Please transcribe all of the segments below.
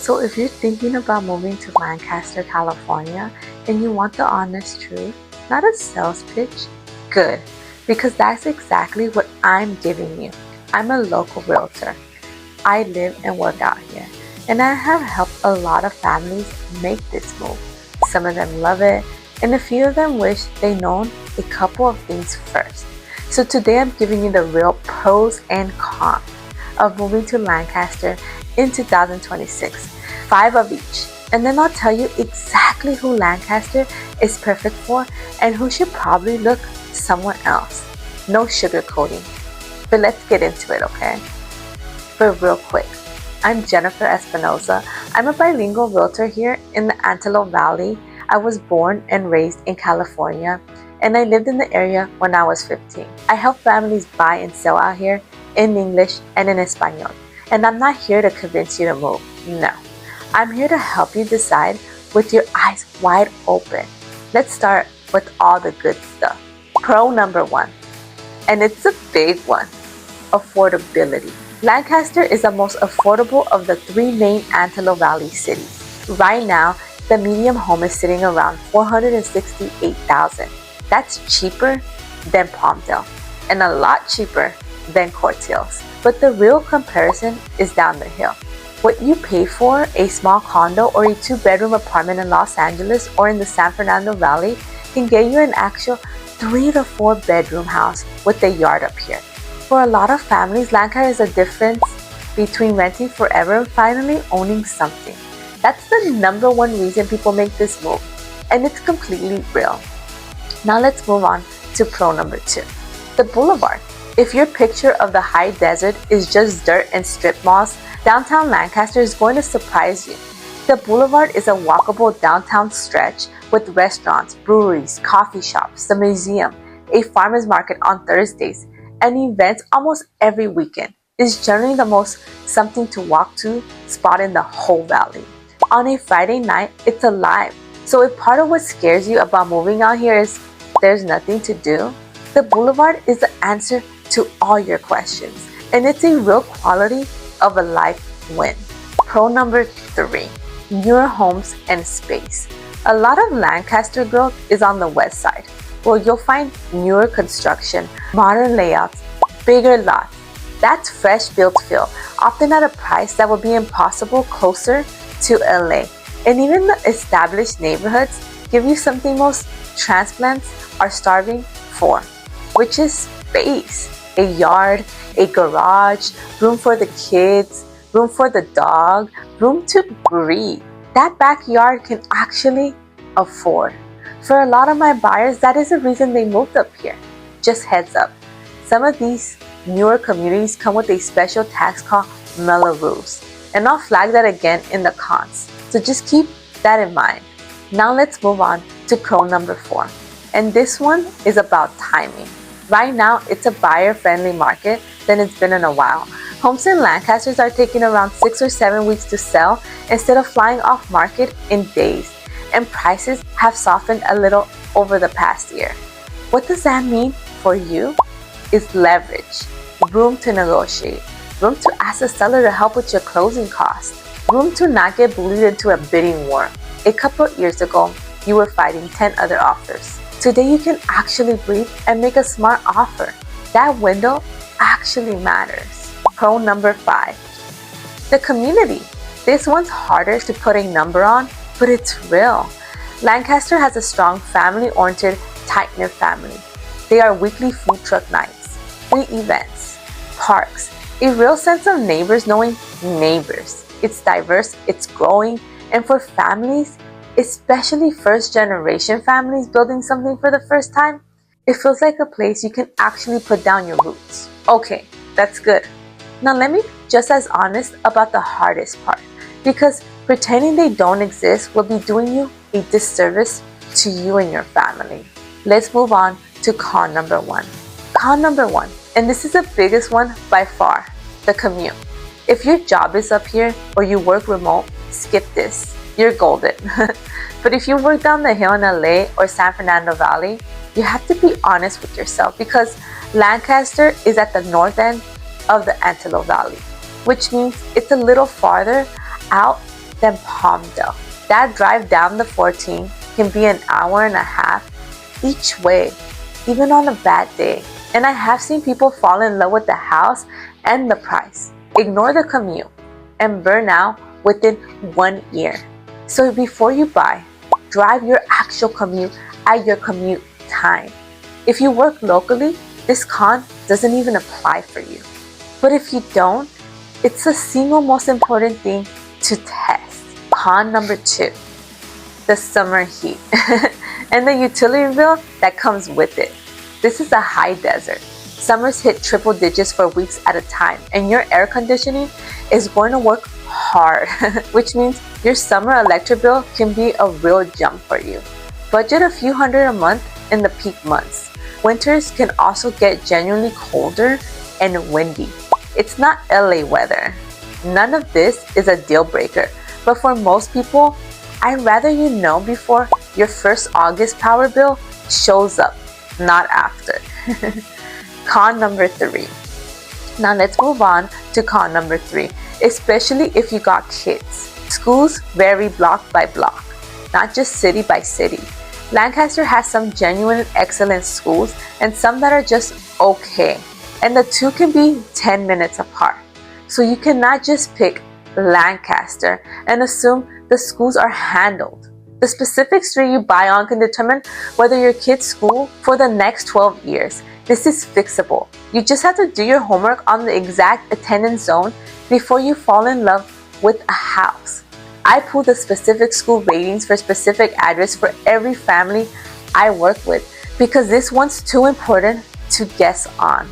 So if you're thinking about moving to Lancaster, California, and you want the honest truth, not a sales pitch, good, because that's exactly what I'm giving you. I'm a local realtor. I live and work out here, and I have helped a lot of families make this move. Some of them love it, and a few of them wish they known a couple of things first. So today I'm giving you the real pros and cons of moving to Lancaster in 2026, 5 of each. And then I'll tell you exactly who Lancaster is perfect for and who should probably look somewhere else. No sugarcoating. But let's get into it, okay? But real quick, I'm Jennifer Espinoza. I'm a bilingual realtor here in the Antelope Valley. I was born and raised in California, and I lived in the area when I was 15. I help families buy and sell out here in English and in español. And I'm not here to convince you to move. No. I'm here to help you decide with your eyes wide open. Let's start with all the good stuff. Pro number 1, and it's a big one, affordability. Lancaster is the most affordable of the 3 main Antelope Valley cities. Right now, the median home is sitting around $468,000. That's cheaper than Palmdale and a lot cheaper than Court Hills. But the real comparison is down the hill. What you pay for a small condo or a 2-bedroom apartment in Los Angeles or in the San Fernando Valley can get you an actual 3 to 4 bedroom house with a yard up here. For a lot of families, Lancaster is a difference between renting forever and finally owning something. That's the number 1 reason people make this move, and it's completely real. Now let's move on to pro number 2, the boulevard. If your picture of the high desert is just dirt and strip malls, downtown Lancaster is going to surprise you. The boulevard is a walkable downtown stretch with restaurants, breweries, coffee shops, the museum, a farmer's market on Thursdays, and events almost every weekend. It's generally the most something to walk to spot in the whole valley. On a Friday night, it's alive. So if part of what scares you about moving out here is there's nothing to do, the boulevard is the answer to all your questions, and it's a real quality of a life win. Pro number 3, newer homes and space. A lot of Lancaster growth is on the west side, where you'll find newer construction, modern layouts, bigger lots. That's fresh built feel, often at a price that would be impossible closer to LA. And even the established neighborhoods give you something most transplants are starving for, which is space. A yard, a garage, room for the kids, room for the dog, room to breathe. That backyard can actually afford. For a lot of my buyers, that is the reason they moved up here. Just heads up, some of these newer communities come with a special tax called Mello-Roos, and I'll flag that again in the cons. So just keep that in mind. Now let's move on to pro number 4, and this one is about timing. Right now, it's a buyer-friendly market than it's been in a while. Homes in Lancaster are taking around 6 or 7 weeks to sell instead of flying off market in days, and prices have softened a little over the past year. What does that mean for you? Is leverage, room to negotiate, room to ask the seller to help with your closing costs, room to not get bullied into a bidding war. A couple of years ago, you were fighting 10 other offers. Today you can actually breathe and make a smart offer. That window actually matters. Pro number 5, the community. This one's harder to put a number on, but it's real. Lancaster has a strong family-oriented, tight-knit family. They are weekly food truck nights, free events, parks, a real sense of neighbors knowing neighbors. It's diverse, it's growing, and for families, especially first-generation families building something for the first time, it feels like a place you can actually put down your roots. Okay, that's good. Now let me be just as honest about the hardest part, because pretending they don't exist will be doing you a disservice to you and your family. Let's move on to con number 1. Con number 1, and this is the biggest one by far, the commute. If your job is up here or you work remote, skip this. You're golden. But if you work down the hill in LA or San Fernando Valley, you have to be honest with yourself, because Lancaster is at the north end of the Antelope Valley, which means it's a little farther out than Palmdale. That drive down the 14 can be an hour and a half each way, even on a bad day. And I have seen people fall in love with the house and the price, ignore the commute, and burn out within 1 year. So before you buy, drive your actual commute at your commute time. If you work locally, this con doesn't even apply for you. But if you don't, it's the single most important thing to test. Con number 2, the summer heat and the utility bill that comes with it. This is a high desert. Summers hit triple digits for weeks at a time, and your air conditioning is going to work hard, which means your summer electric bill can be a real jump for you. Budget a few hundred a month in the peak months. Winters can also get genuinely colder and windy. It's not LA weather. None of this is a deal breaker, but for most people, I'd rather you know before your first August power bill shows up, not after. Con number 3. Now let's move on to con number 3, especially if you got kids. Schools vary block by block, not just city by city. Lancaster has some genuine excellent schools and some that are just okay, and the two can be 10 minutes apart. So you cannot just pick Lancaster and assume the schools are handled. The specific street you buy on can determine whether your kid's school for the next 12 years. This is fixable. You just have to do your homework on the exact attendance zone before you fall in love with a house. I pull the specific school ratings for specific address for every family I work with because this one's too important to guess on.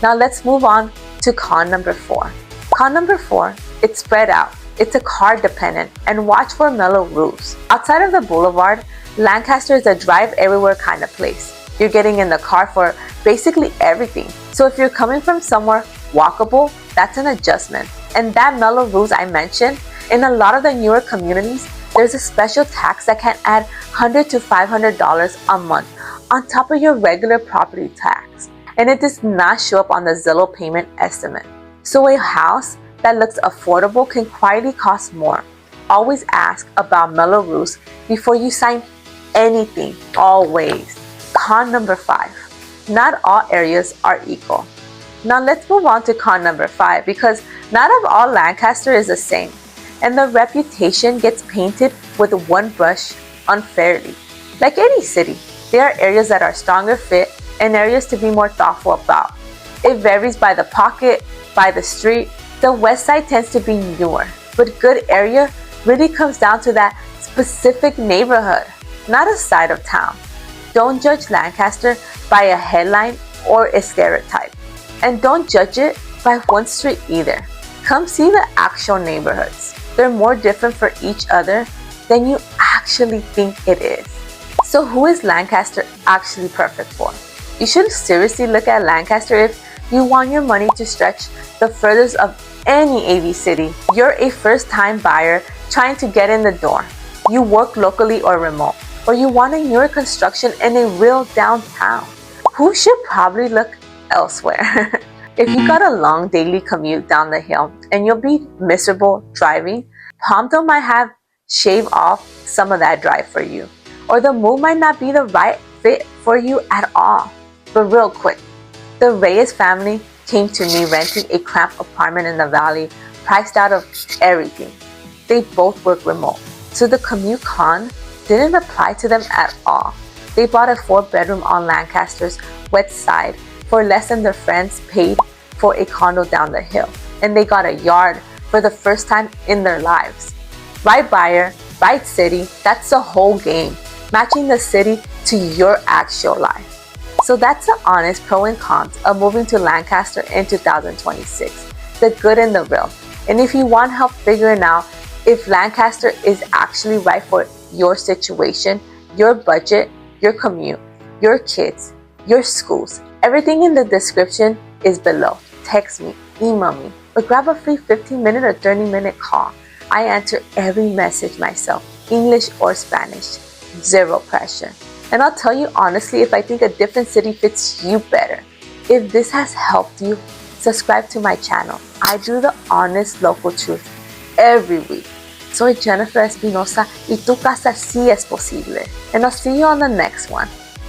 Now let's move on to con number 4. Con number 4, it's spread out. It's a car dependent, and watch for Mello-Roos. Outside of the boulevard, Lancaster is a drive everywhere kind of place. You're getting in the car for basically everything. So if you're coming from somewhere walkable, that's an adjustment. And that Mello-Roos I mentioned, in a lot of the newer communities, there's a special tax that can add $100 to $500 a month on top of your regular property tax. And it does not show up on the Zillow payment estimate. So a house that looks affordable can quietly cost more. Always ask about Mello-Roos before you sign anything, always. Con number 5, not all areas are equal. Now let's move on to con number 5 because not of all Lancaster is the same, and the reputation gets painted with one brush unfairly. Like any city, there are areas that are stronger fit and areas to be more thoughtful about. It varies by the pocket, by the street. The west side tends to be newer, but good area really comes down to that specific neighborhood, not a side of town. Don't judge Lancaster by a headline or a stereotype, and don't judge it by one street either. Come see the actual neighborhoods. They're more different for each other than you actually think it is. So who is Lancaster actually perfect for? You should seriously look at Lancaster if you want your money to stretch the furthest of any AV city. You're a first-time buyer trying to get in the door. You work locally or remote, or you want a newer construction in a real downtown. Who should probably look elsewhere? If you got a long daily commute down the hill and you'll be miserable driving, Palmdale might have shaved off some of that drive for you. Or the move might not be the right fit for you at all. But real quick, the Reyes family came to me renting a cramped apartment in the valley, priced out of everything. They both work remote, so the commute con didn't apply to them at all. They bought a 4-bedroom on Lancaster's west side for less than their friends paid for a condo down the hill, and they got a yard for the first time in their lives. Right buyer, right city, that's the whole game, matching the city to your actual life. So that's the honest pro and cons of moving to Lancaster in 2026, the good and the real. And if you want help figuring out if Lancaster is actually right for your situation, your budget, your commute, your kids, your schools, everything in the description is below. Text me, email me, or grab a free 15-minute or 30-minute call. I answer every message myself, English or Spanish, zero pressure. And I'll tell you honestly if I think a different city fits you better. If this has helped you, subscribe to my channel. I do the honest local truth every week. Soy Jennifer Espinoza y tu casa sí es posible. And I'll see you on the next one.